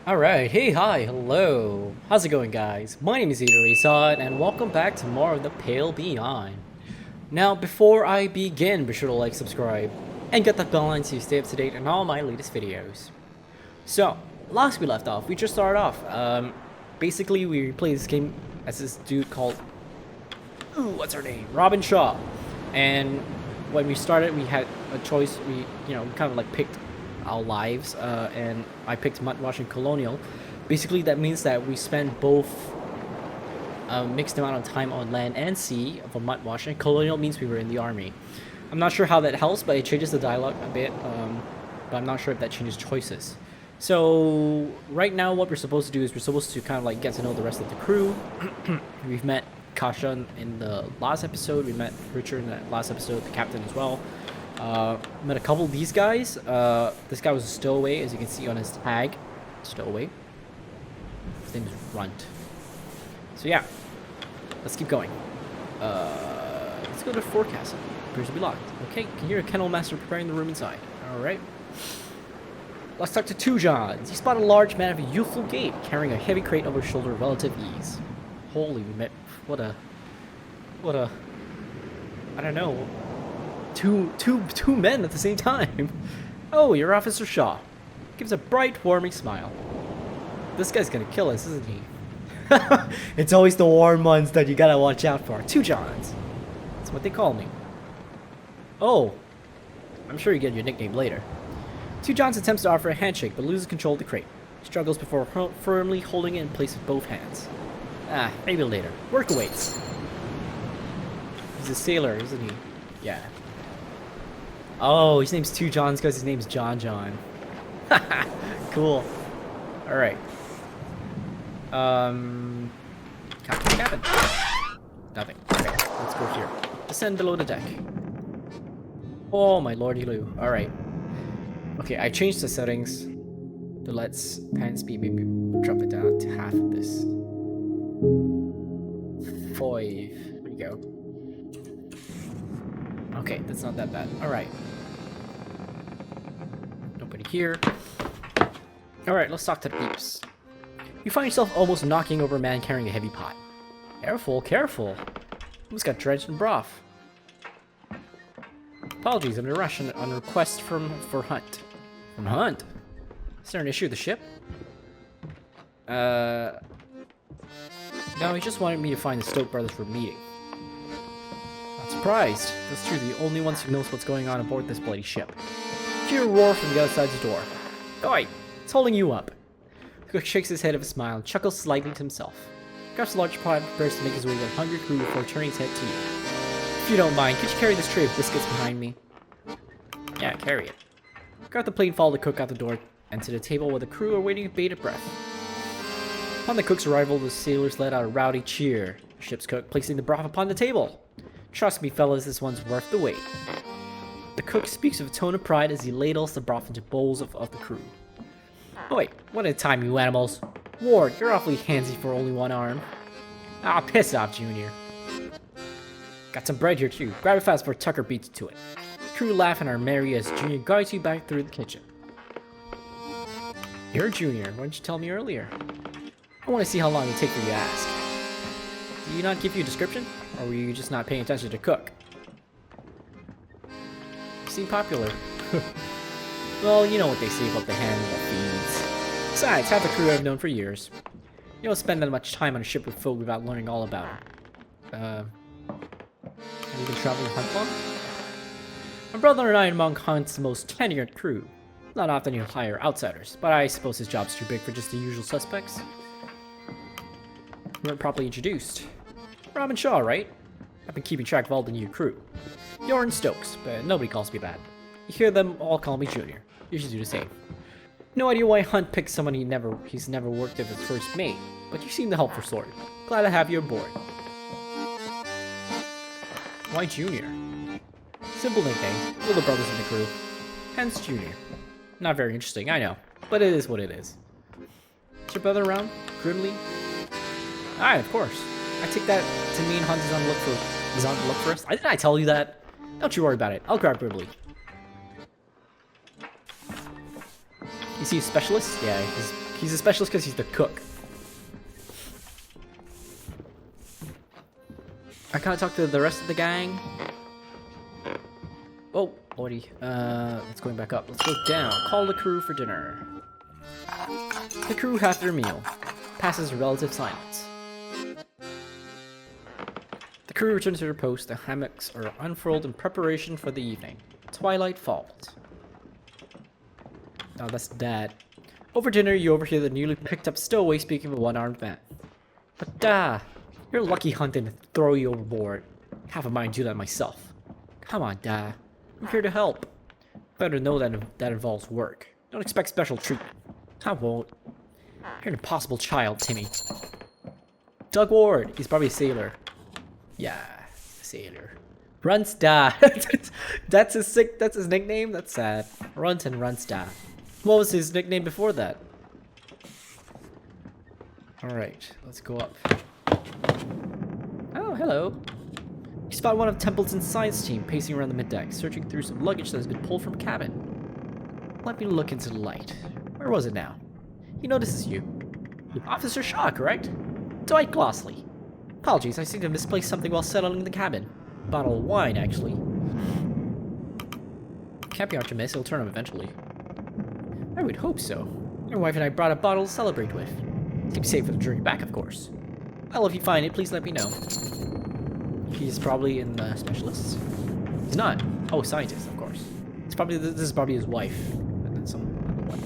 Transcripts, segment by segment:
Alright, hey, hi, hello. How's it going, guys? My name is ZetaRayZod, and welcome back to more of the Pale Beyond. Now, before I begin, be sure to like, subscribe, and get that bell on so you stay up to date on all my latest videos. So, last we left off, we just started off. Basically, we played this game as this dude called, what's her name? Robin Shaw. And when we started, we had a choice. We kind of like picked our lives, and I picked Mud Washing Colonial. Basically, that means that we spend both a mixed amount of time on land and sea for Mud Washing. Colonial means we were in the army. I'm not sure how that helps, but it changes the dialogue a bit, but I'm not sure if that changes choices. So right now what we're supposed to do is we're supposed to kind of like get to know the rest of the crew. We've met Kasha in the last episode, we met Richard in that last episode, the captain as well. Met a couple of these guys. This guy was a stowaway, as you can see on his tag. Stowaway. His name is Runt. So yeah, let's keep going. Let's go to forecast. Appears to be locked. Okay, can hear a kennel master preparing the room inside. Alright. Let's talk to Two Johns. He spotted a large man of a youthful gait, carrying a heavy crate over his shoulder with relative ease. Holy met what a I don't know. Two men at the same time. Oh, you're Officer Shaw. Gives a bright, warming smile. This guy's gonna kill us, isn't he? It's always the warm ones that you gotta watch out for. Two Johns. That's what they call me. Oh, I'm sure you get your nickname later. Two Johns attempts to offer a handshake, but loses control of the crate. Struggles before firmly holding it in place with both hands. Ah, maybe later. Work awaits. He's a sailor, isn't he? Yeah. Oh, his name's Two Johns because his name's John. Cool. Alright. Captain. Nothing. Okay, let's go here. Descend below the deck. Oh, my lordy loo. Alright. Okay, I changed the settings to let's pan speed, maybe drop it down to half of this. 5. There we go. Okay, that's not that bad. Alright. Nobody here. Alright, let's talk to the peeps. You find yourself almost knocking over a man carrying a heavy pot. Careful, careful. Almost got drenched in broth. Apologies, I'm in a rush on a request for Hunt. From Hunt? Is there an issue with the ship? No, he just wanted me to find the Stoke brothers for a meeting. Not surprised. That's true, the only ones who knows what's going on aboard this bloody ship. Hear a roar from the other side of the door. Oi! It's holding you up. The cook shakes his head with a smile and chuckles slightly to himself. Grabs a large pot and prepares to make his way to the hungry crew before turning his head to you. If you don't mind, could you carry this tray of biscuits behind me? Yeah, carry it. Grab the plate and follow the cook out the door and to the table where the crew are waiting with bated breath. Upon the cook's arrival, the sailors let out a rowdy cheer. The ship's cook placing the broth upon the table. Trust me, fellas, this one's worth the wait. The cook speaks with a tone of pride as he ladles the broth into bowls of the crew. Oh wait, one at a time, you animals. Ward, you're awfully handsy for only one arm. Ah, piss off, Junior. Got some bread here too. Grab it fast before Tucker beats to it. The crew laugh and are merry as Junior guides you back through the kitchen. You're Junior. Why didn't you tell me earlier? I want to see how long it'll take for you to ask. Did you not give you a description? Or were you just not paying attention to cook? You seem popular. Well, you know what they say about the hand that feeds. Besides, half the crew I've known for years. You don't spend that much time on a ship with folk without learning all about it. Have you been traveling Hunt long? My brother and I are among Hunt's most tenured crew. Not often he'll hire outsiders, but I suppose his job's too big for just the usual suspects. You weren't properly introduced. Robin Shaw, right? I've been keeping track of all the new crew. You're in Stokes, but nobody calls me that. You hear them all call me Junior. You should do the same. No idea why Hunt picked someone he's never worked with as first mate, but you seem the helpful sort. Glad to have you aboard. Why Junior? Simple nickname. We're the brothers in the crew. Hence Junior. Not very interesting, I know, but it is what it is. Is your brother around? Grimly? Aye, of course. I take that to mean Hunt is on the look for us. Didn't I tell you that? Don't you worry about it. I'll grab Grimly. Is he a specialist? Yeah, his He's a specialist because he's the cook. I can't talk to the rest of the gang. Oh, buddy. Let's going back up. Let's go down. Call the crew for dinner. The crew have their meal. Passes in relative silence. The crew returns to their post. The hammocks are unfurled in preparation for the evening. Twilight falls. Oh, that's Dad. Over dinner, you overhear the newly picked up stowaway speaking with a one-armed man. But you're lucky Hunt didn't throw you overboard. Have a mind to do that myself. Come on, Dad. I'm here to help. Better know that involves work. Don't expect special treatment. I won't. You're an impossible child, Timmy. Doug Ward. He's probably a sailor. Yeah, sailor. Runts Da. That's his nickname? That's sad. Runt and Runts Da. What was his nickname before that? Alright, let's go up. Oh, hello. You spot one of Templeton's science team pacing around the middeck, searching through some luggage that has been pulled from cabin. Let me look into the light. Where was it now? He notices you. Officer Shaw, correct? Dwight Glossley. Apologies, I seem to have misplaced something while settling in the cabin. Bottle of wine, actually. Can't be hard to miss, it'll turn up eventually. I would hope so. Your wife and I brought a bottle to celebrate with. Keep safe for the journey back, of course. Well, if you find it, please let me know. He's probably in the specialists. He's not. Oh, scientist, of course. It's probably this is probably his wife, and then some other wife.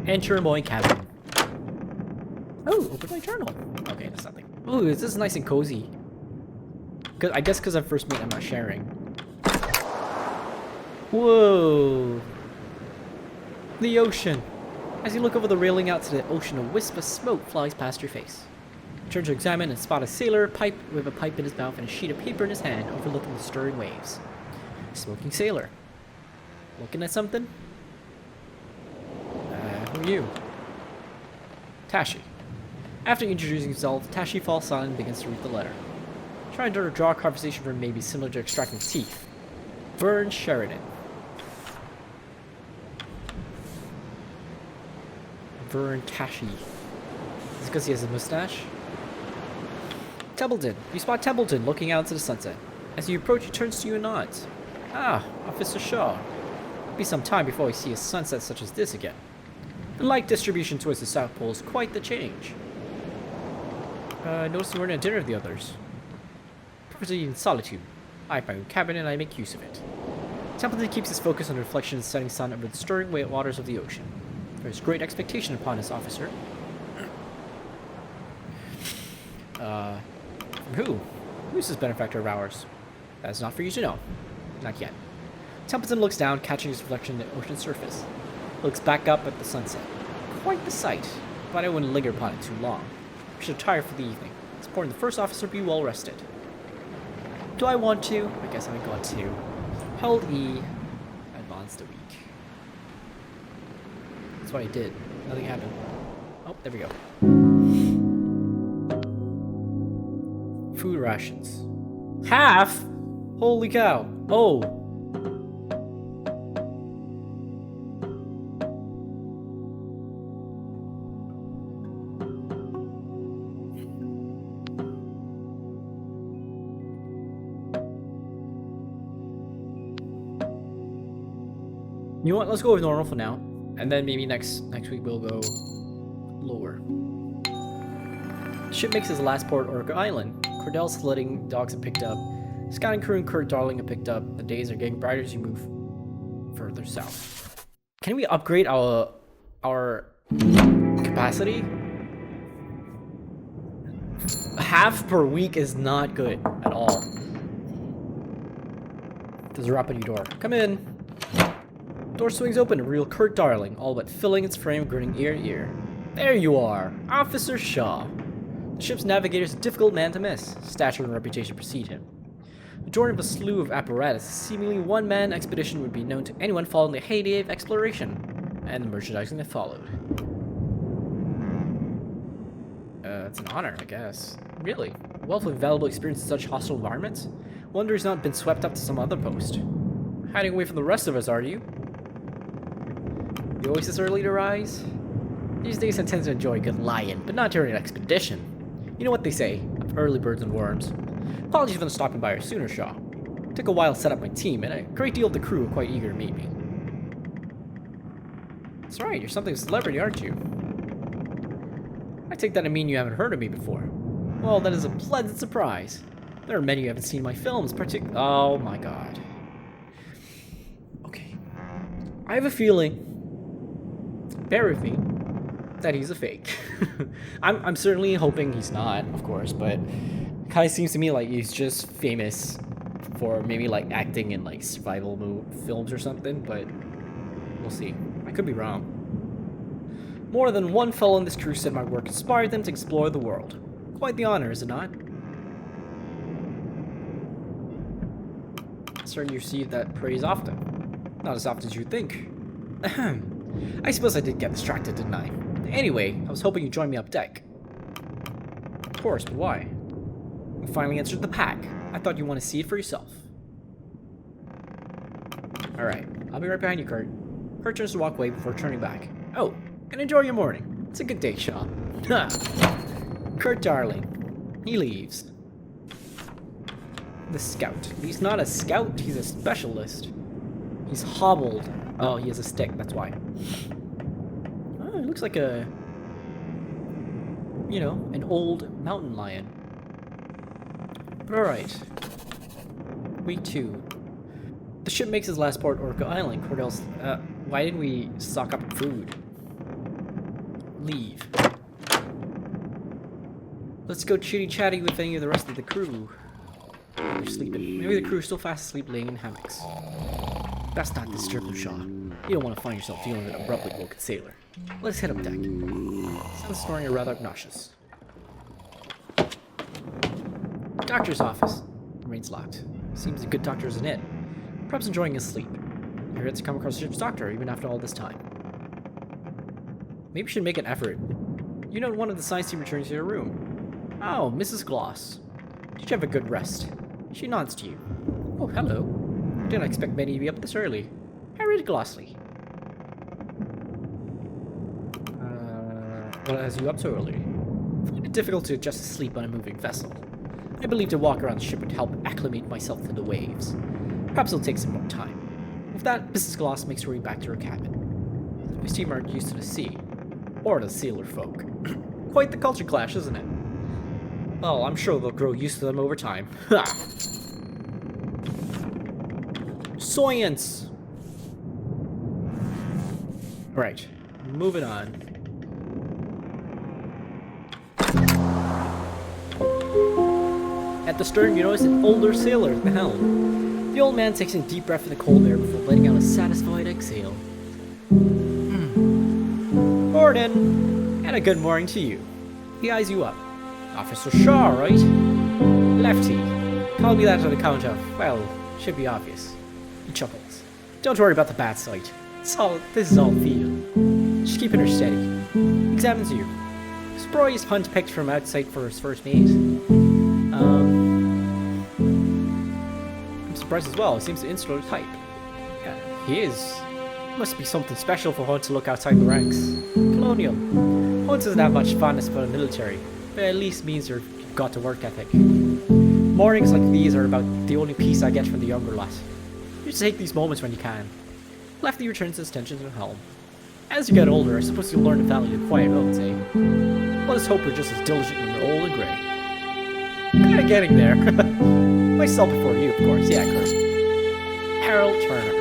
Enter my cabin. Oh, open my journal. Okay, that's nothing. Ooh, this is nice and cozy. I guess because I'm first mate, I'm not sharing. Whoa! The ocean. As you look over the railing out to the ocean, a wisp of smoke flies past your face. You turn to examine and spot a sailor with a pipe in his mouth and a sheet of paper in his hand, overlooking the stirring waves. Smoking sailor. Looking at something? Who are you? Tashi. After introducing himself, Tashi falls silent and begins to read the letter. Trying to draw a conversation from maybe similar to extracting teeth. Vern Sheridan. Vern Tashi. Is it because he has a mustache? Templeton. You spot Templeton looking out into the sunset. As you approach, he turns to you and nods. Ah, Officer Shaw. It'll be some time before we see a sunset such as this again. The light distribution towards the South Pole is quite the change. I noticed you weren't at dinner with the others. Purposely in solitude. I have my own cabin and I make use of it. Templeton keeps his focus on the reflection of the setting sun over the stirring waters of the ocean. There is great expectation upon us, officer. From who? Who's this benefactor of ours? That is not for you to know. Not yet. Templeton looks down, catching his reflection on the ocean surface. Looks back up at the sunset. Quite the sight, but I wouldn't linger upon it too long. We should retire for the evening. It's important the first officer be well rested. Do I want to? I guess I got to. Held E. Advanced a week. That's what I did. Nothing happened. Oh, there we go. Food rations. Half? Holy cow. Oh. You know what? Let's go with normal for now, and then maybe next week we'll go lower. The ship makes its last port Orca Island. Cordell's sledding dogs have picked up. Scouting crew and Kurt Darling have picked up. The days are getting brighter as you move further south. Can we upgrade our capacity? Half per week is not good at all. There's a rap on your door. Come in. Door swings open to reveal Kurt Darling, all but filling its frame, grinning ear to ear. There you are, Officer Shaw. The ship's navigator is a difficult man to miss. Stature and reputation precede him. Adorned with a slew of apparatus, a seemingly one-man expedition would be known to anyone following the heyday of exploration, and the merchandising that followed. It's an honor, I guess. Really? A wealth of valuable experience in such hostile environments? Wonder he's not been swept up to some other post. Hiding away from the rest of us, are you? You always this early to rise? These days I tend to enjoy a good lying, but not during an expedition. You know what they say, of early birds and worms. Apologies for not stopping by sooner, Shaw. It took a while to set up my team, and a great deal of the crew were quite eager to meet me. That's right, you're something of a celebrity, aren't you? I take that to mean you haven't heard of me before. Well, that is a pleasant surprise. There are many who haven't seen my films, oh my god. Okay. I have a feeling, bear with me, that he's a fake. I'm certainly hoping he's not, of course, but it kind of seems to me like he's just famous for maybe like acting in like survival films or something, but we'll see. I could be wrong. More than one fellow in this crew said my work inspired them to explore the world. Quite the honor, is it not? I certainly receive that praise often. Not as often as you think. I suppose I did get distracted, didn't I? Anyway, I was hoping you'd join me up deck. Of course, but why? You finally answered the pack. I thought you'd want to see it for yourself. Alright, I'll be right behind you, Kurt. Kurt turns to walk away before turning back. Oh, and enjoy your morning. It's a good day, Shaw. Kurt, darling. He leaves. The scout. He's not a scout, he's a specialist. He's hobbled. Oh, he has a stick, that's why. Oh, it looks like a... you know, an old mountain lion. Alright. Week 2. The ship makes its last port Orca Island. Cordell's... why didn't we stock up food? Leave. Let's go chitty-chatty with any of the rest of the crew. They're sleeping. Maybe the crew is still fast asleep laying in hammocks. That's not disturb them, Shaw. You don't want to find yourself dealing with an abruptly woken sailor. Let's head up deck. Sounds snoring are rather obnoxious. Doctor's office. Remains locked. Seems a good doctor isn't it. Perhaps enjoying his sleep. You're yet to come across the ship's doctor, even after all this time. Maybe we should make an effort. You know, one of the science team returns to your room. Oh, Mrs. Gloss. Did you have a good rest? She nods to you. Oh, hello. Didn't expect many to be up this early. Harriet Glossley. What has you up so early? I find it difficult to adjust to sleep on a moving vessel. I believe to walk around the ship would help acclimate myself to the waves. Perhaps it'll take some more time. With that, Mrs. Gloss makes her way back to her cabin. We team aren't used to the sea. Or the sailor folk. Quite the culture clash, isn't it? Well, I'm sure they'll grow used to them over time. Ha! Science! Right, moving on. At the stern, you notice an older sailor at the helm. The old man takes in a deep breath of the cold air before letting out a satisfied exhale. Morning! And a good morning to you. He eyes you up. Officer Shaw, right? Lefty. Call me that on account of, well, should be obvious. He chuckles. Don't worry about the bad sight. This is all feel. Just keeping her steady. He examines you. Surprised Hunt picked from outside for his first mate. I'm surprised as well. He seems to insular type. Yeah, he is. Must be something special for Hunt to look outside the ranks. Colonial. Hunt doesn't have much fondness for the military, but at least means you've got a work ethic. Mornings like these are about the only peace I get from the younger lot. You just take these moments when you can. Lefty returns his attention to the helm. As you get older, I suppose you'll learn to value the quiet moments, eh? Let us hope we're just as diligent when we're old and grey. Kinda getting there. Myself before you, of course. Yeah, Kurt. Harold Turner.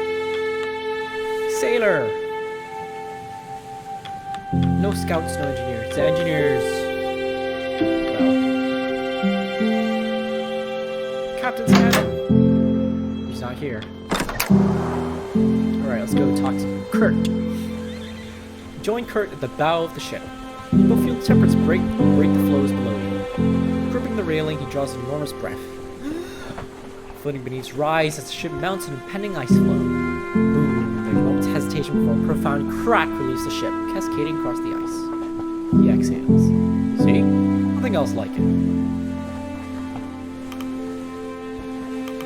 Sailor! No scouts, no engineers. The engineers... well... Captain's cabin. He's not here. Alright, let's go talk to Kurt. Join Kurt at the bow of the ship. You both feel the temperatures break the floes below you. Gripping the railing, he draws an enormous breath. Floating beneath rise as the ship mounts an impending ice floe. Boom, there's a moment's hesitation before a profound crack relieves the ship, cascading across the ice. He exhales. See? Nothing else like it.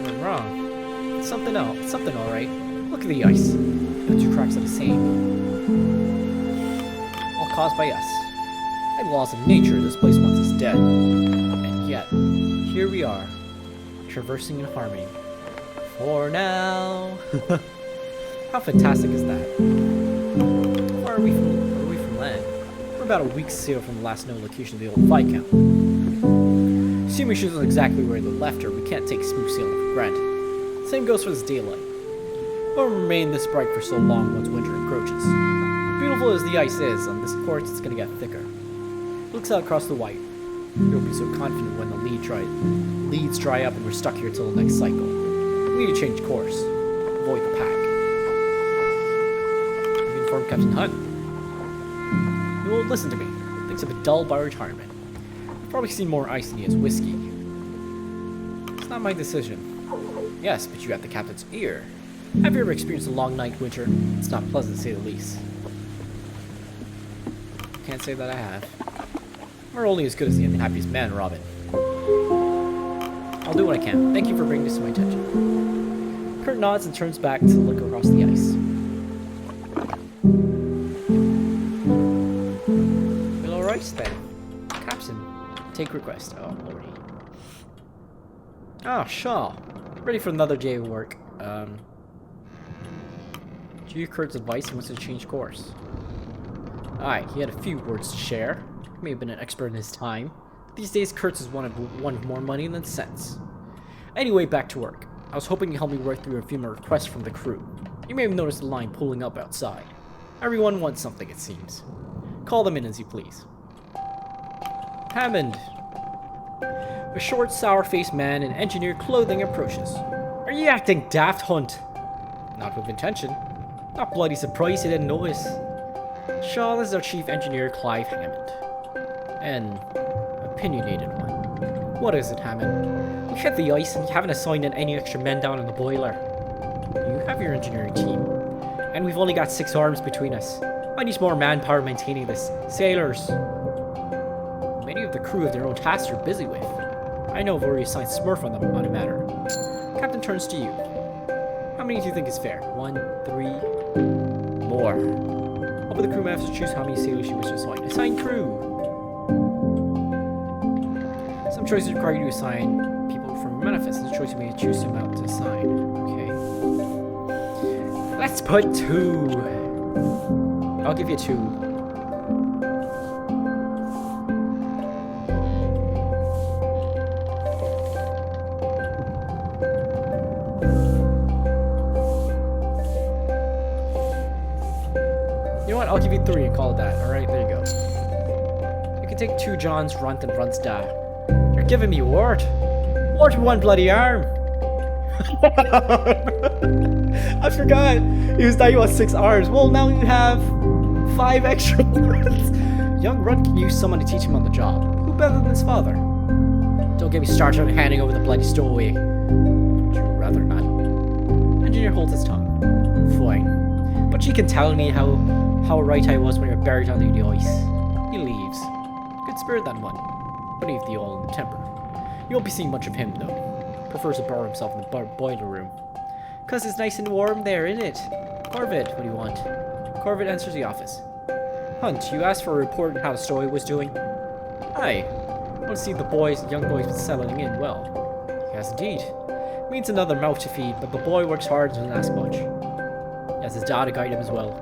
What's wrong? Something else. Something alright. Look at the ice. The two cracks are the same. All caused by us. By the laws of nature, this place wants us dead. And yet, here we are, traversing in harmony. For now. How fantastic is that? How far are we from land? We're about a week's sail from the last known location of the old Viscount. Assuming she knows exactly where they left her, we can't take smooth sailing for granted. Same goes for this daylight. It won't remain this bright for so long once winter encroaches. Beautiful as the ice is, on this course it's gonna get thicker. Looks out across the white. You'll be so confident when the leads dry up and we're stuck here till the next cycle. We need to change course. Avoid the pack. Have you informed Captain Hunt? He won't listen to me. Thinks I'm a dull by retirement. I've probably seen more ice than he has whiskey. It's not my decision. Yes, but you got the captain's ear. Have you ever experienced a long night winter? It's not pleasant to say the least. Can't say that I have. We're only as good as the unhappiest man, Robin. I'll do what I can. Thank you for bringing this to my attention. Kurt nods and turns back to look across the ice. Well, alright then. Captain, take request. Oh, lordy. Ah, Shaw. Ready for another day of work. Due to Kurt's advice, he wants to change course. Aye, he had a few words to share. He may have been an expert in his time. These days, Kurtz is one of more money than sense. Anyway, back to work. I was hoping you'd help me work through a few more requests from the crew. You may have noticed the line pulling up outside. Everyone wants something, it seems. Call them in as you please. Hammond. A short, sour-faced man in engineer clothing approaches. Are you acting daft, Hunt? Not with intention. Not bloody surprised you didn't notice. Shaw is our chief engineer, Clive Hammond. An opinionated one. What is it, Hammond? We hit the ice and you haven't assigned in any extra men down in the boiler. You have your engineering team. And we've only got 6 arms between us. I need more manpower maintaining this. Sailors. Many of the crew have their own tasks they're busy with. I know I've already assigned Smurf on the matter. Captain turns to you. How many do you think is fair? 1, 3, more. All but the crew may have to choose how many sailors you wish to assign. Assign crew! Some choices require you to assign people from manifest. Some choices you may choose to amount to assign. Okay. Let's put 2. I'll give you 2. You know what? I'll give you 3 and call it that. Alright, there you go. You can take 2 Johns, Runt, and Runt's die. You're giving me word. Ward with 1 bloody arm. I forgot. He was dying about 6 arms. Well, now you have 5 extra arms. Young Runt can use someone to teach him on the job. Who better than his father? Don't get me started on handing over the bloody stowaway. Would you rather not? Engineer holds his tongue. Fine. But she can tell me how right I was when we were buried under the ice. He leaves. Good spirit, that one. Beneath the oil and the temper. You won't be seeing much of him, though. Prefers to burrow himself in the boiler room. 'Cause it's nice and warm there, isn't it? Corvid, what do you want? Corvid enters the office. Hunt, you asked for a report on how the stowaway was doing? Aye. I want to see the young boys settling in well. Yes, indeed. Means another mouth to feed, but the boy works hard and doesn't ask much. He has his dad to guide him as well.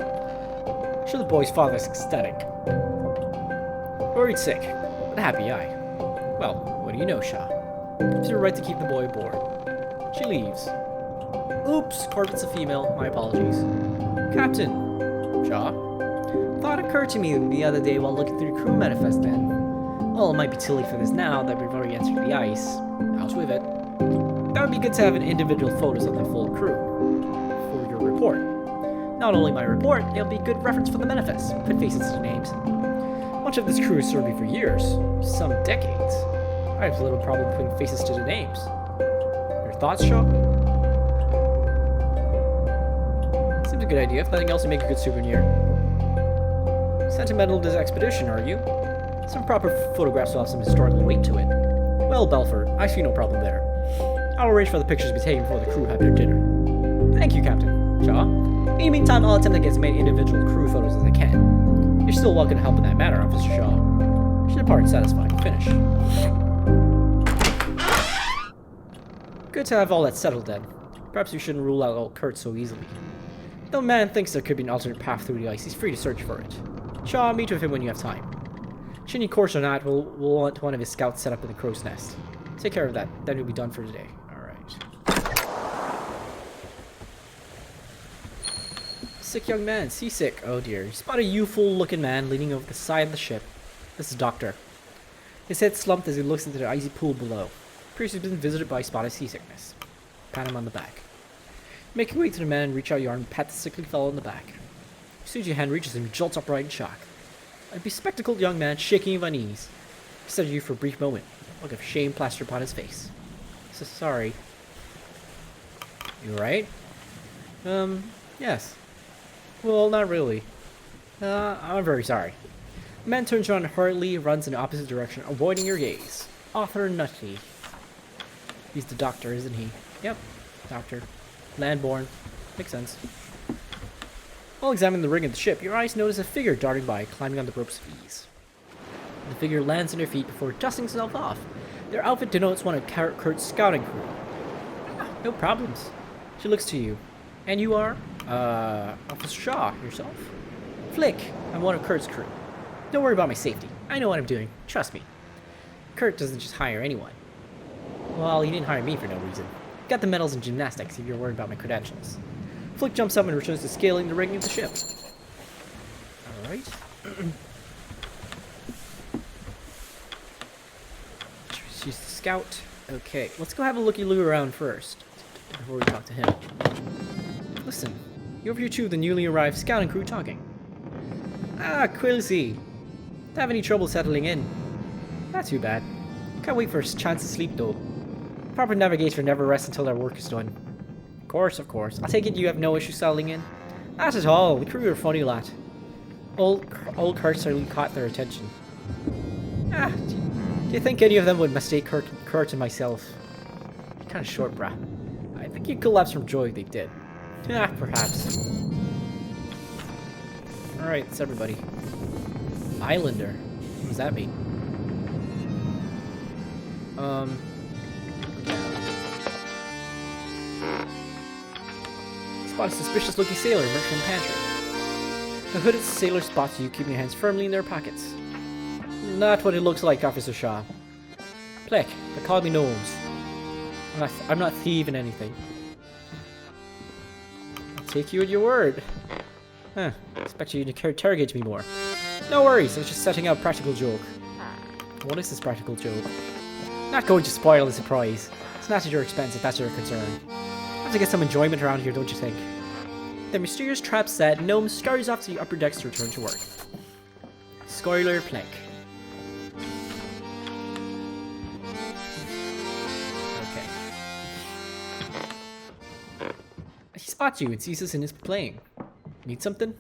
Sure, the boy's father is ecstatic. Worried sick, but happy eye. Well, what do you know, Shaw? It's your right to keep the boy aboard. She leaves. Oops, Corbett's a female. My apologies. Captain. Shaw. Thought occurred to me the other day while looking through the crew manifest then. Well, it might be too late for this now that we've already entered the ice. Out with it. That would be good to have an individual photos of the full crew. For your report. Not only my report, it'll be a good reference for the manifest. Put faces to the names. Much of this crew has served me for years. Some decades. I have little problem putting faces to the names. Your thoughts, Shaw? Seems a good idea. If nothing else, you make a good souvenir. Sentimental to this expedition, are you? Some proper photographs will have some historical weight to it. Well, Belfort, I see no problem there. I'll arrange for the pictures to be taken before the crew have their dinner. Thank you, Captain Shaw. In the meantime, I'll attempt to get as many individual crew photos as I can. You're still welcome to help in that matter, Officer Shaw. She departed satisfied. Finish. Good to have all that settled then. Perhaps we shouldn't rule out old Kurt so easily. Though man thinks there could be an alternate path through the ice, he's free to search for it. Shaw, meet with him when you have time. Should any course or not, we'll want one of his scouts set up in the crow's nest. Take care of that. Then we'll be done for today. Alright. Sick young man. Seasick. Oh dear. You spot a youthful-looking man leaning over the side of the ship. This is Doctor. His head slumped as he looks into the icy pool below. Appears he's been visited by a spot of seasickness. Pat him on the back. Make your way to the man and reach out your arm and pat the sickly fellow on the back. As soon as your hand reaches him, he jolts upright in shock. A bespectacled young man shaking of unease. He stared at you for a brief moment. A look of shame plastered upon his face. So sorry. You alright? Yes. Well, not really. I'm very sorry. The man turns around hurriedly, runs in the opposite direction, avoiding your gaze. Arthur Nutley. He's the doctor, isn't he? Yep, doctor. Landborn. Makes sense. While examining the ring of the ship, your eyes notice a figure darting by, climbing on the ropes of ease. The figure lands on their feet before dusting itself off. Their outfit denotes one of Kurt's scouting crew. No problems. She looks to you. And you are? Officer Shaw, yourself? Flick, I'm one of Kurt's crew. Don't worry about my safety. I know what I'm doing. Trust me. Kurt doesn't just hire anyone. Well, he didn't hire me for no reason. Got the medals in gymnastics if you're worried about my credentials. Flick jumps up and returns to scaling the rigging of the ship. Alright. She's the scout. Okay, let's go have a looky-loo around first, before we talk to him. Listen, you overhear two of the newly arrived scouting crew talking. Ah, Quilzy. Don't have any trouble settling in. Not too bad. Can't wait for a chance to sleep though. Proper navigator never rests until their work is done. Of course. I take it you have no issue settling in? Not at all. The crew are funny lot. Old Kurt certainly caught their attention. Ah, do you think any of them would mistake Kurt and myself? Kind of short, brah. I think you'd collapse from joy if they did. Ah, perhaps. Alright, it's everybody. Islander. What does that mean? Spot a suspicious-looking sailor emerge from the pantry. The hooded sailor spots you, keeping your hands firmly in their pockets. Not what it looks like, Officer Shaw. Pleck, they call me Gnomes. I'm not thieving anything. I'll take you at your word. Huh, expect you to interrogate me more. No worries, I was just setting out a practical joke. What is this practical joke? Not going to spoil the surprise. It's not at your expense if that's your concern. Have to get some enjoyment around here, don't you think? The mysterious trap set, Gnome scurries off to the upper decks to return to work. Spoiler Pleck. Okay. He spots you and sees us in his playing. Need something?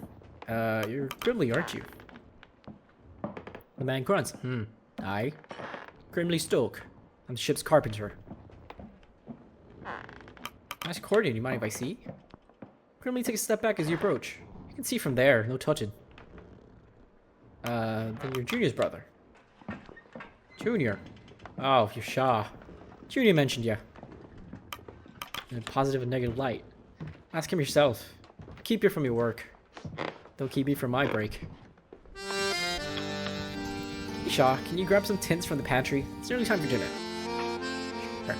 You're Grimly, aren't you? The man grunts. Aye. Grimly Stoke. I'm the ship's carpenter. Nice accordion, you mind if I see? Grimly takes a step back as you approach. You can see from there, no touching. Then you're Junior's brother. Junior. Oh, you're Shaw. Junior mentioned you. In a positive and negative light. Ask him yourself. Keep you from your work. Don't keep me from my break. Hey Shaw, can you grab some tints from the pantry? It's nearly time for dinner. Sure.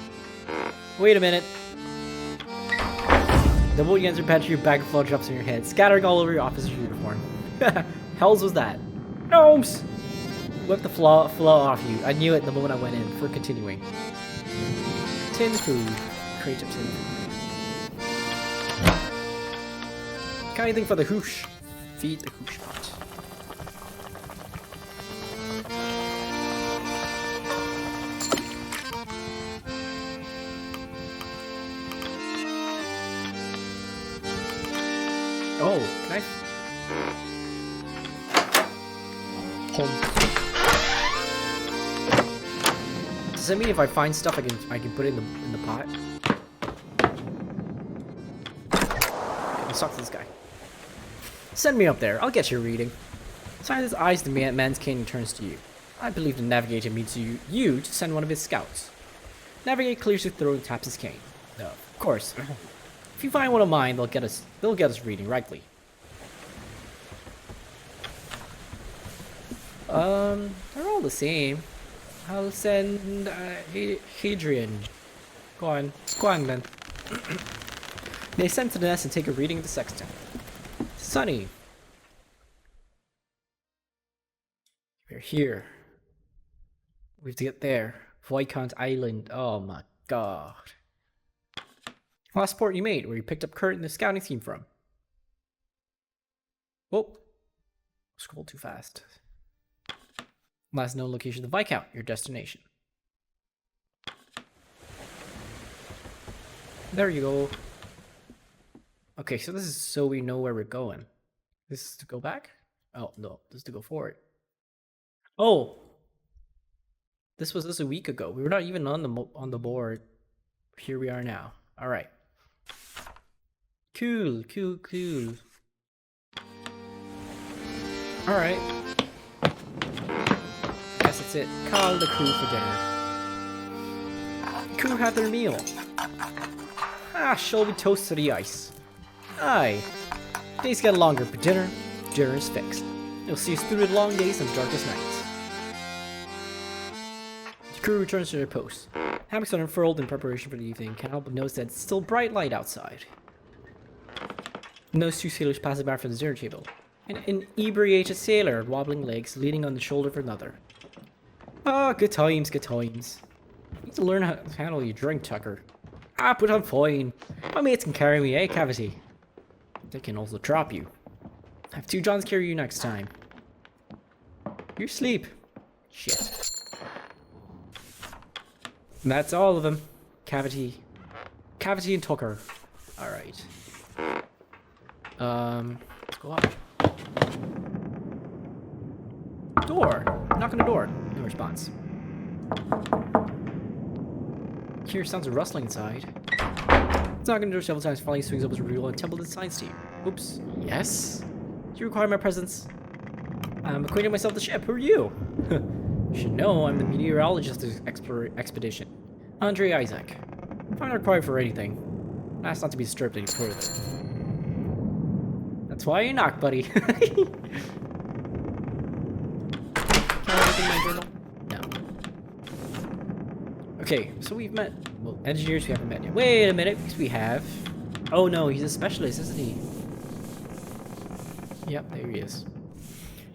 Wait a minute. The moment you enter the pantry, your bag of flour drops on your head, scattering all over your officer's uniform. Hells was that? Gnomes! Whip the flaw off you. I knew it the moment I went in. For continuing. Tin food. Crate of tin food. Got anything for the hoosh? Feed the hoosh pot. Oh, can I? Does that mean if I find stuff I can put it in the pot? Let's talk to this guy. Send me up there. I'll get you reading. Silence eyes the man's cane and turns to you. I believe the navigator means you to send one of his scouts. Navigator clears his throat and taps his cane. No, of course. If you find one of mine, they'll get us reading rightly. They're all the same. I'll send Hadrian. Go on then. They send to the nest and take a reading of the sextant. Sunny. We're here. We have to get there. Viscount Island. Oh my god. Last port you made, where you picked up Kurt and the scouting team from. Oh. Scroll too fast. Last known location of the Viscount, your destination. There you go. Okay, so this is so we know where we're going. This is to go back? Oh, no. This is to go forward. Oh! This was just a week ago. We were not even on the board. Here we are now. Alright. Cool. Alright. Guess that's it. Call the crew for dinner. The crew had their meal. Shall we toast to the ice? Aye. Days get longer, but dinner is fixed. You'll see us through the long days and darkest nights. The crew returns to their posts. Hammocks are unfurled in preparation for the evening. Can't help but notice that it's still bright light outside. Those two sailors passing by from the dinner table. An inebriated sailor, wobbling legs, leaning on the shoulder of another. Ah, good times. You need to learn how to handle your drink, Tucker. But I'm fine. My mates can carry me, Cavity? They can also drop you. Have two Johns carry you next time. You sleep. Shit. And that's all of them. Cavity and Tucker. Alright. Let's go up. Door. Knock on the door. No response. Hear sounds of rustling inside. It's knocking on the door several times, finally swings up as a reveal and Templeton signs to you. Oops. Yes? Do you require my presence? I'm acquainting myself with the ship. Who are you? You should know I'm the meteorologist of this expedition. Andre Isaac. If I'm not required for anything, ask not to be disturbed any further. That's why you knock, buddy. Can I look in my journal? No. Okay, so we've met, well, engineers we haven't met yet. Wait a minute, we have. Oh no, he's a specialist, isn't he? Yep, there he is.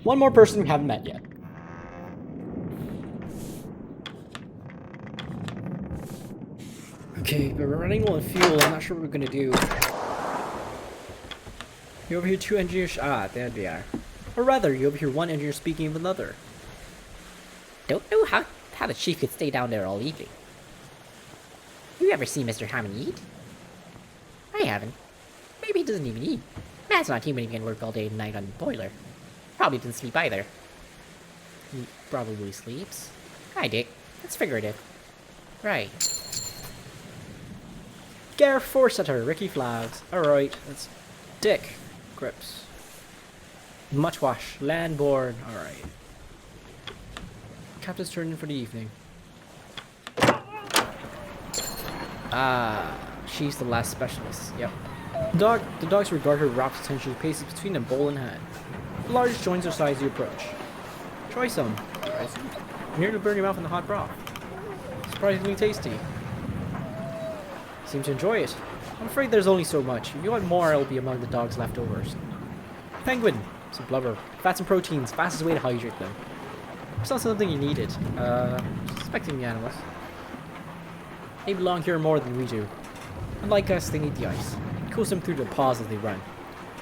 One more person we haven't met yet. Okay, but we're running low on fuel. I'm not sure what we're gonna do. You overhear two engineers. There they are. Or rather, you overhear one engineer speaking with another. Don't know how the chief could stay down there all evening. You ever see Mr. Hammond eat? I haven't. Maybe he doesn't even eat. Man's not human, he can work all day and night on the boiler. Probably doesn't sleep either. He probably sleeps. Hi, Dick. That's figurative. Right. Gareth Forsetter, Ricky Flags. Alright, that's Dick Cripps. Muchwash, Landborn. Alright. Captain's turned in for the evening. She's the last specialist. Yep. The dogs regard her rapt attention paces between them, bowl in hand. The largest joins her size as you approach. Try some. Near to burn your mouth in the hot broth. Surprisingly tasty. Seem to enjoy it. I'm afraid there's only so much. If you want more, it'll be among the dog's leftovers. Penguin. Some blubber. Fats and proteins. Fastest way to hydrate them. It's not something you needed. Suspecting the animals. They belong here more than we do. Unlike us, they need the ice. It cools them through their paws as they run.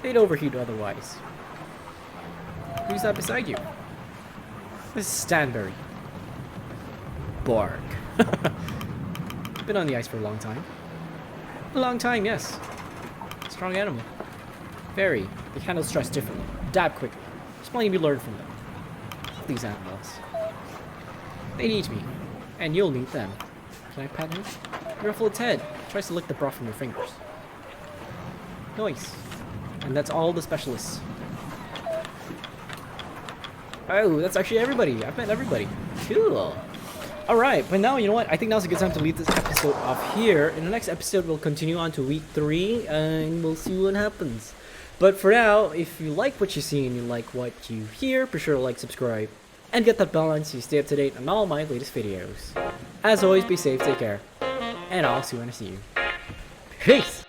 They'd overheat otherwise. Who's that beside you? This is Stanbury. Bark. Been on the ice for a long time. A long time, yes. Strong animal. Very. They handle stress differently. Adapt quickly. There's plenty to be learned from them. These animals. They need me. And you'll meet them. Can I pat him? You ruffle its head. Tries to lick the broth from your fingers. Nice. And that's all the specialists. Oh, that's actually everybody. I've met everybody. Cool. Alright, but now, you know what? I think now's a good time to leave this episode off here. In the next episode, we'll continue on to week 3, and we'll see what happens. But for now, if you like what you see and you like what you hear, be sure to like, subscribe, and get that bell on so you stay up to date on all my latest videos. As always, be safe, take care, and I'll see you when I see you. Peace!